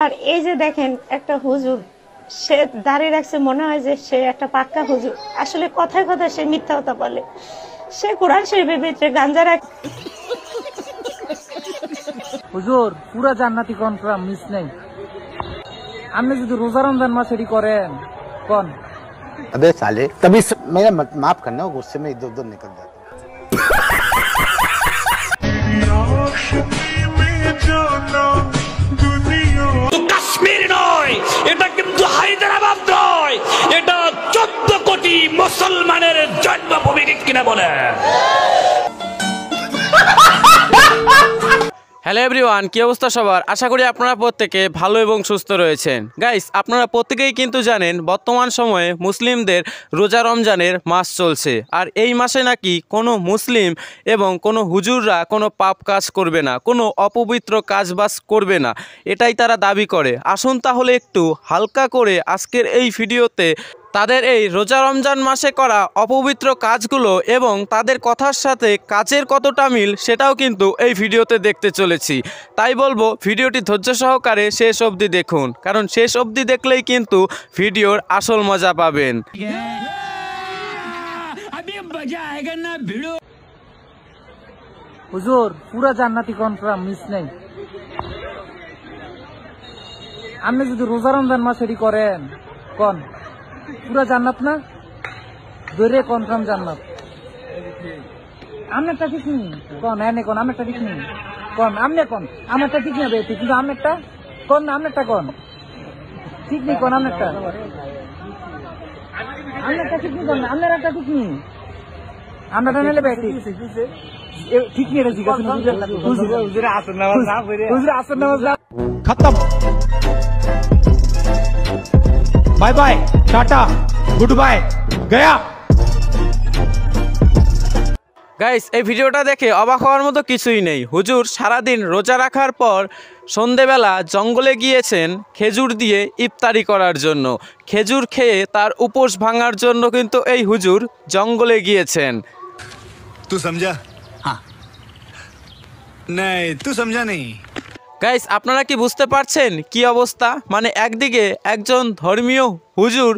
আর এই যে দেখেন একটা হুজুর, সে দাঁড়িয়ে রাখছে, মনে হয় যে সে একটা পাক্কা হুজুর। আসলে কথায় কথায় সে মিথ্যা কথা বলে। সে কোরআন শরীফের ভিতরে গাঞ্জা রাখে। হুজুর পুরা জান্নাতি কনফার্ম, মিস নেই। আপনি যদি রোজা রমজান মাস এটি করেন কোন अबे साले तभी मेरा माफ करना, गुस्से में इधर उधर निकल जाता কাশ্মীর নয়, এটা কিন্তু হায়দ্রাবাদ নয়, এটা 14 কোটি মুসলমানের জন্মভূমি। কিনা বলে। হ্যালো এভরিওয়ান, কি অবস্থা সবার? আশা করি আপনারা প্রত্যেকে ভালো এবং সুস্থ রয়েছেন। গাইস, আপনারা প্রত্যেকেই কিন্তু জানেন বর্তমান সময়ে মুসলিমদের রোজা রমজানের মাস চলছে। আর এই মাসে নাকি কোনো মুসলিম এবং কোনো হুজুররা কোনো পাপ কাজ করবে না, কোনো অপবিত্র কাজবাজ করবে না, এটাই তারা দাবি করে। আসুন তাহলে একটু হালকা করে আজকের এই ভিডিওতে তাদের এই রোজা রমজান মাসে করা অপবিত্র কাজগুলো এবং তাদের কথার সাথে কাজের কতটা মিল সেটাও কিন্তু এই ভিডিওতে দেখতে চলেছি। তাই বলবো ভিডিওটি ধৈর্য সহকারে শেষ অবধি দেখুন, কারণ শেষ অবধি দেখলেই কিন্তু ভিডিওর আসল মজা পাবেন। হুজুর পুরা জান্নাতি কনফার্ম, মিস নেই। আপনি যদি রোজা রমজান মাস এটি করেন কোন পুরা জান্নাত না, ধরে কনফার্ম জান্নাত। আপনারটা ঠিক নেই কোন, এনে কোন আপনারটা ঠিক নেই কোন, আপনি কোন আমারটা ঠিক নেই, কিন্তু আপনারটা কোন, আপনারটা কোন ঠিক নেই কোন, আপনারটা ঠিক নেই কোন, আপনার একটা ঠিক নেই, আপনারটা নিলে বেটি ঠিক নেই। ঠিক আছে, হুজুরে আসর নামাজ खत्म, bye bye, tata, goodbye, गया। গাইস, এই ভিডিওটা দেখে অবাক হওয়ার মতো কিছুই নেই। হুজুর সারাদিন রোজা রাখার পর সন্ধেবেলা জঙ্গলে গিয়েছেন খেজুর দিয়ে ইফতারি করার জন্য। খেজুর খেয়ে তার উপোস ভাঙার জন্য কিন্তু এই হুজুর জঙ্গলে গিয়েছেন। तू समझा? हाँ नहीं, तू समझा नहीं। গাইস, আপনারা কি বুঝতে পারছেন কি অবস্থা? মানে একদিকে একজন ধর্মীয় হুজুর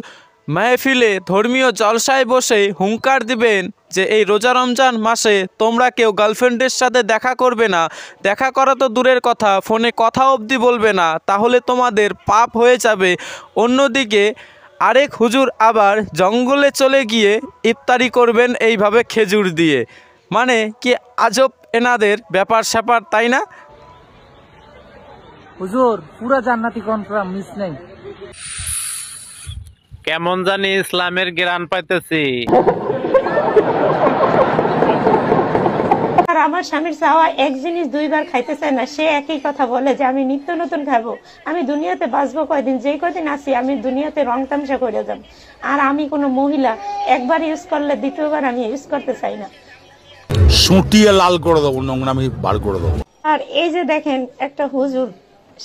মাহফিলে ধর্মীয় জলসায় বসে হুঙ্কার দিবেন যে এই রোজা রমজান মাসে তোমরা কেউ গার্লফ্রেন্ডের সাথে দেখা করবে না, দেখা করা তো দূরের কথা, ফোনে কথা অবধি বলবে না, তাহলে তোমাদের পাপ হয়ে যাবে। অন্যদিকে আরেক হুজুর আবার জঙ্গলে চলে গিয়ে ইফতারি করবেন এইভাবে খেজুর দিয়ে। মানে কি আজব এনাদের ব্যাপার স্যাপার, তাই না? হুজুর পুরা জান্নাতি কনফার্ম, মিস নেই। কেমন জানি ইসলামের জ্ঞান পাইতেছি। আর আমার স্বামীর চাওয়া এক জিনিস দুইবার খাইতে চায় না, সে একই কথা বলে যে আমি নিত্য নতুন খাবো, আমি দুনিয়াতে বাঁচবো কয়দিন, যে কয়দিন আছি আমি দুনিয়াতে রং তামসা করে যাব। আর আমি কোনো মহিলা একবার ইউজ করলে দ্বিতীয়বার আমি ইউজ করতে চাই না। সুটিয়ে লাল করে দেবো, নোংরামি বার করে দেবো। আর এই যে দেখেন একটা হুজুর,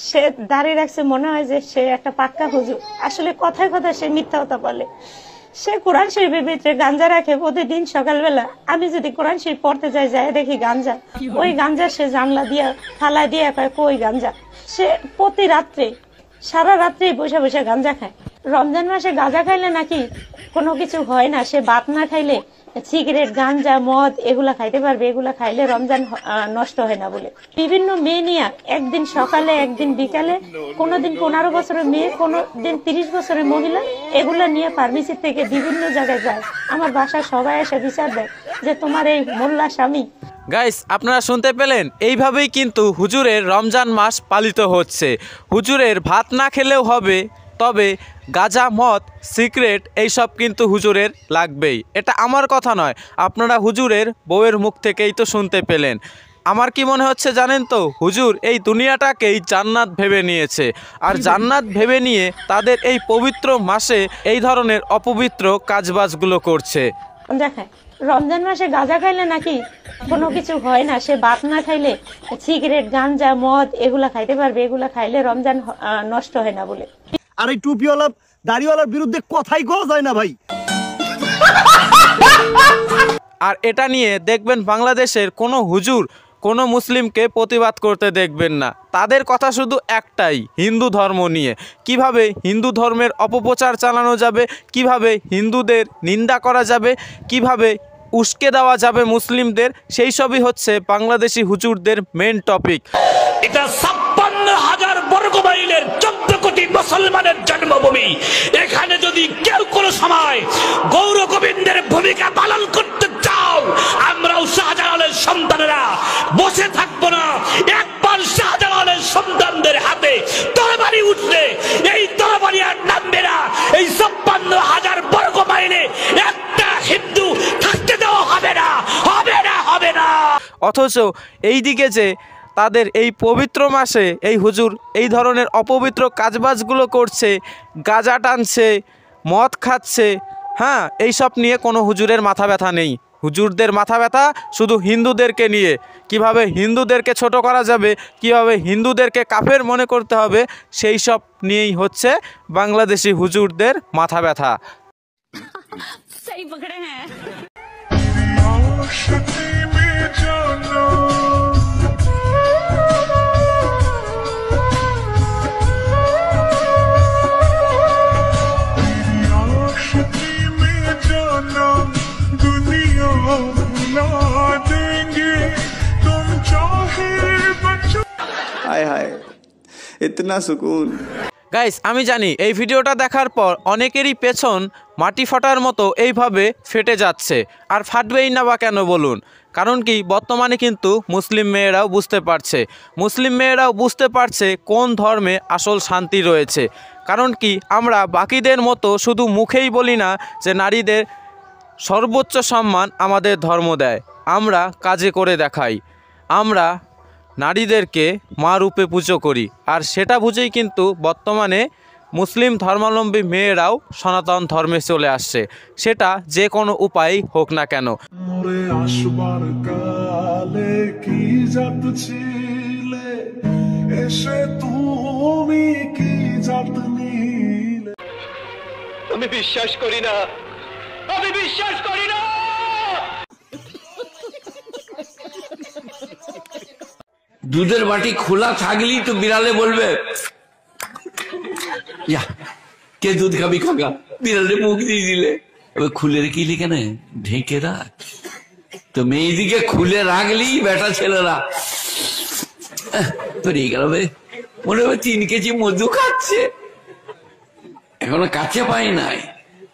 সে দাঁড়িয়ে রাখছে, মনে হয় যে সে একটা পাক্কা হুজুর। আসলে কথায় কথায় সে মিথ্যা কথা বলে। সে কোরআন শরীফের ভিতরে গাঞ্জা রাখে প্রতিদিন সকালবেলা। আমি যদি কোরআন শরীফ পড়তে যাই, যাই দেখি গাঞ্জা। ওই গাঞ্জা সে জানলা দিয়া থালায় দিয়ে কয় কই গাঞ্জা। সে প্রতি রাত্রে সারা রাত্রে বসে বসে গাঞ্জা খায়। রমজান মাসে গাঁজা খাইলে নাকি কোনো কিছু হয় না, সে ভাত না খাইলে সিগারেট, গাঞ্জা, মদ এগুলা খাইতে পারবে, এগুলা খাইলে রমজান নষ্ট হয় না বলে। বিভিন্ন মেয়ে নিয়ে একদিন সকালে একদিন বিকালে, কোনোদিন 15 বছরের মেয়ে, কোনোদিন 30 বছরের মহিলা, এগুলা নিয়ে ফার্মেসি থেকে বিভিন্ন জায়গায় যায়। আমার বাসায় সবাই এসে বিচার দেয় যে তোমার এই মোল্লা স্বামী। গাইস, আপনারা শুনতে পেলেন, এইভাবেই কিন্তু হুজুরের রমজান মাস পালিত হচ্ছে। হুজুরের ভাত না খেলেও হবে, তবে গাঁজা, মদ, সিগারেট এইসব কিন্তু হুজুরের লাগবেই। এটা আমার কথা নয়, আপনারা হুজুরের বউয়ের মুখ থেকেই তো শুনতে পেলেন। আমার কি মনে হচ্ছে জানেন তো, হুজুর এই দুনিয়াটাকেই জান্নাত ভেবে নিয়েছে। আর জান্নাত ভেবে নিয়ে তাদের এই পবিত্র মাসে এই ধরনের অপবিত্র কাজবাজগুলো করছে। রমজান মাসে গাঁজা খাইলে নাকি কোনো কিছু হয় না, সে ভাত না খাইলে সিগারেট, গাঞ্জা, মদ এগুলা খাইতে পারবে, এগুলা খাইলে রমজান নষ্ট হয় না বলে। আর এই টুপিওয়ালা দাড়িওয়ালার বিরুদ্ধে কথাই কওয়া যায় না ভাই। আর এটা নিয়ে দেখবেন বাংলাদেশের কোনো হুজুর কোনো মুসলিমকে প্রতিবাদ করতে দেখবেন না। তাদের কথা শুধু একটাই, হিন্দু ধর্ম নিয়ে কিভাবে হিন্দু ধর্মের অপপ্রচার চালানো যাবে, কিভাবে হিন্দুদের নিন্দা করা যাবে, কিভাবে উস্কে দেওয়া যাবে মুসলিমদের, সেই সবই হচ্ছে বাংলাদেশি হুজুরদের মেন টপিক। এটা ৫৬,০০০ বর্গ মাইলের ১৪ কোটি মুসলমানের জন্মভূমি। এখানে যদি কেউ কোনো সময় গৌর গোবিন্দের ভূমিকা পালন করতে চাও, আমরাও শাহজালালের সন্তানেরা বসে থাকবো না। একবার শাহজালালের সন্তানদের হাতে তরবারি উঠলে এই তরবারি আর নামবে না। এই ৫৬,০০০ বর্গ মাইলে একটা হিন্দু থাকতে দেওয়া হবে না, হবে না, হবে না। অথচ এই দিকে যে তাদের এই পবিত্র মাসে এই হুজুর এই ধরনের অপবিত্র কাজবাজগুলো করছে, গাঁজা টানছে, মদ খাচ্ছে, হ্যাঁ, এইসব নিয়ে কোনো হুজুরের মাথা ব্যথা নেই। হুজুরদের মাথা ব্যথা শুধু হিন্দুদেরকে নিয়ে, কিভাবে হিন্দুদেরকে ছোট করা যাবে, কিভাবে হিন্দুদেরকে কাফের মনে করতে হবে, সেই সব নিয়েই হচ্ছে বাংলাদেশি হুজুরদের মাথা ব্যথা। हाय हाय इतना सुकून। গাইস, আমি জানি এই ভিডিওটা দেখার পর অনেকেরই পেছন মাটি ফাটার মতো এইভাবে ফেটে যাচ্ছে, আর ফাটবেই না বা কেন বলুন? কারণ কি, বর্তমানে কিন্তু মুসলিম মেয়েরাও বুঝতে পারছে কোন ধর্মে আসল শান্তি রয়েছে। কারণ কি, আমরা বাকিদের মতো শুধু মুখেই বলি না যে নারীদের সর্বোচ্চ সম্মান আমাদের ধর্ম দেয়, আমরা কাজে করে দেখাই। আমরা নারীদেরকে মা রূপে পুজো করি, আর সেটা বুঝেই কিন্তু বর্তমানে মুসলিম ধর্মাবলম্বী মেয়েরাও সনাতন ধর্মে চলে আসছে, সেটা যে কোনো উপায় হোক না কেন। আমি বিশ্বাস করি না, আমি বিশ্বাস করি না। দুধের বাটি খোলা থাকলেই তো বিড়ালে বলবে কে দুধ খাবি খাগা, বিড়ালে মুখ দিয়ে দিলে। এবার খুলে রেখে কেন, ঢেকে রাখ। তো মেয়েদিকে খুলে রাখলি বেটা ছেলেরা তো রেগে গেল, মনে হবে ৩ কেজি মধু খাচ্ছে, এখনো কাছে পাই নাই,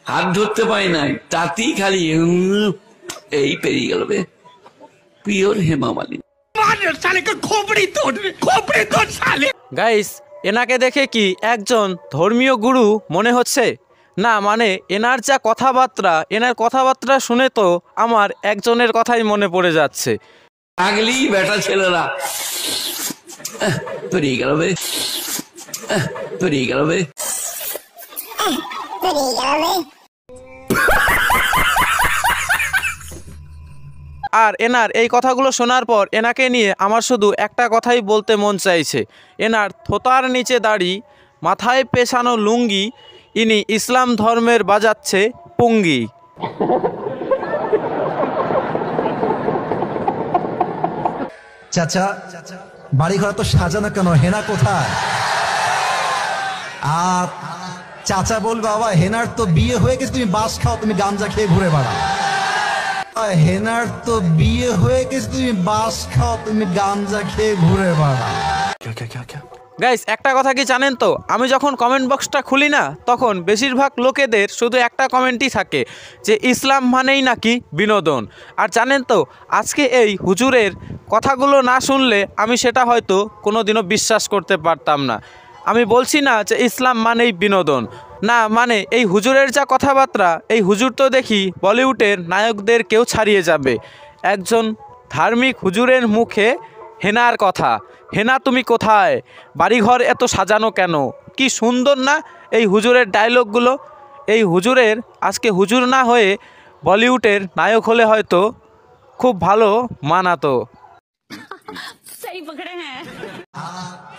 হাত ধরতে পাই নাই, তাতেই খালি এই পেরিয়ে গেল পিওর হেমা মালিনী। গাইস, এনাকে দেখে কি একজন ধর্মীয় গুরু মনে হচ্ছে না? মানে এনার যা কথাবার্তা, এনার কথাবার্তা শুনে তো আমার একজনের কথাই মনে পড়ে যাচ্ছে। আগলি বেটা ছেলেরা পেরিয়ে গেল পেরিয়ে গেল আর এনার এই কথাগুলো শোনার পর এনাকে নিয়ে আমার শুধু একটা কথাই বলতে মন চাইছে। এনার থোতার নিচে দাড়ি, মাথায় পেছানো লুঙ্গি, ইনি ইসলাম ধর্মের বাজাচ্ছে পুঙ্গি। চাচা, বাড়ি ঘর তো সাজানো কেন, হেনা কোথায়? আর চাচা বলবে, বাবা হেনার তো বিয়ে হয়ে গেছে, তুমি বাস খাও, তুমি গাঞ্জা খেয়ে ঘুরে বেড়াও। হেনার তো বিয়ে হয়ে গেছে, তুমি বাস খাও, তুমি গাঞ্জা খেয়ে ঘুরে বেড়াও। গাইস, একটা কথা কি জানেন তো, আমি যখন কমেন্ট বক্সটা খুলি না, তখন বেশিরভাগ লোকেদের শুধু একটা কমেন্টই থাকে যে ইসলাম মানেই নাকি বিনোদন। আর জানেন তো, আজকে এই হুজুরের কথাগুলো না শুনলে আমি সেটা হয়তো কোনোদিনও বিশ্বাস করতে পারতাম না। আমি বলছি না যে ইসলাম মানেই বিনোদন, না, মানে এই হুজুরের যা কথাবার্তা, এই হুজুর তো দেখি বলিউডের নায়কদের কেউ ছাড়িয়ে যাবে। একজন ধার্মিক হুজুরের মুখে হেনার কথা, হেনা তুমি কোথায়, বাড়িঘর এত সাজানো কেন, কি সুন্দর না এই হুজুরের ডায়লগগুলো। এই হুজুরের আজকে হুজুর না হয়ে বলিউডের নায়ক হলে হয়তো খুব ভালো মানাতো।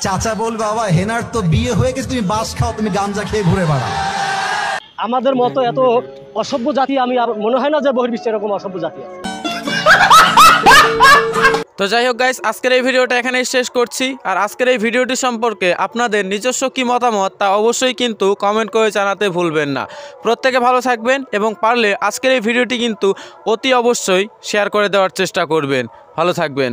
চাচা বলবে, বাবা হেনার তো বিয়ে হয়ে গেছে, তুমি বাস খাও, তুমি গাঞ্জা খেয়ে ঘুরে বেড়াও। আমাদের মতো এত অসভ্য জাতি আমি আর মনে হয় না যে বহির্বিশ্বে এরকম অসভ্য জাতি আছে। তো যাই হোক গাইস, আজকের এই ভিডিওটা এখানেই শেষ করছি। আর আজকের এই ভিডিওটি সম্পর্কে আপনাদের নিজস্ব কি মতামত তা অবশ্যই কিন্তু কমেন্ট করে জানাতে ভুলবেন না। প্রত্যেকে ভালো থাকবেন এবং পারলে আজকের এই ভিডিওটি কিন্তু অতি অবশ্যই শেয়ার করে দেওয়ার চেষ্টা করবেন। ভালো থাকবেন।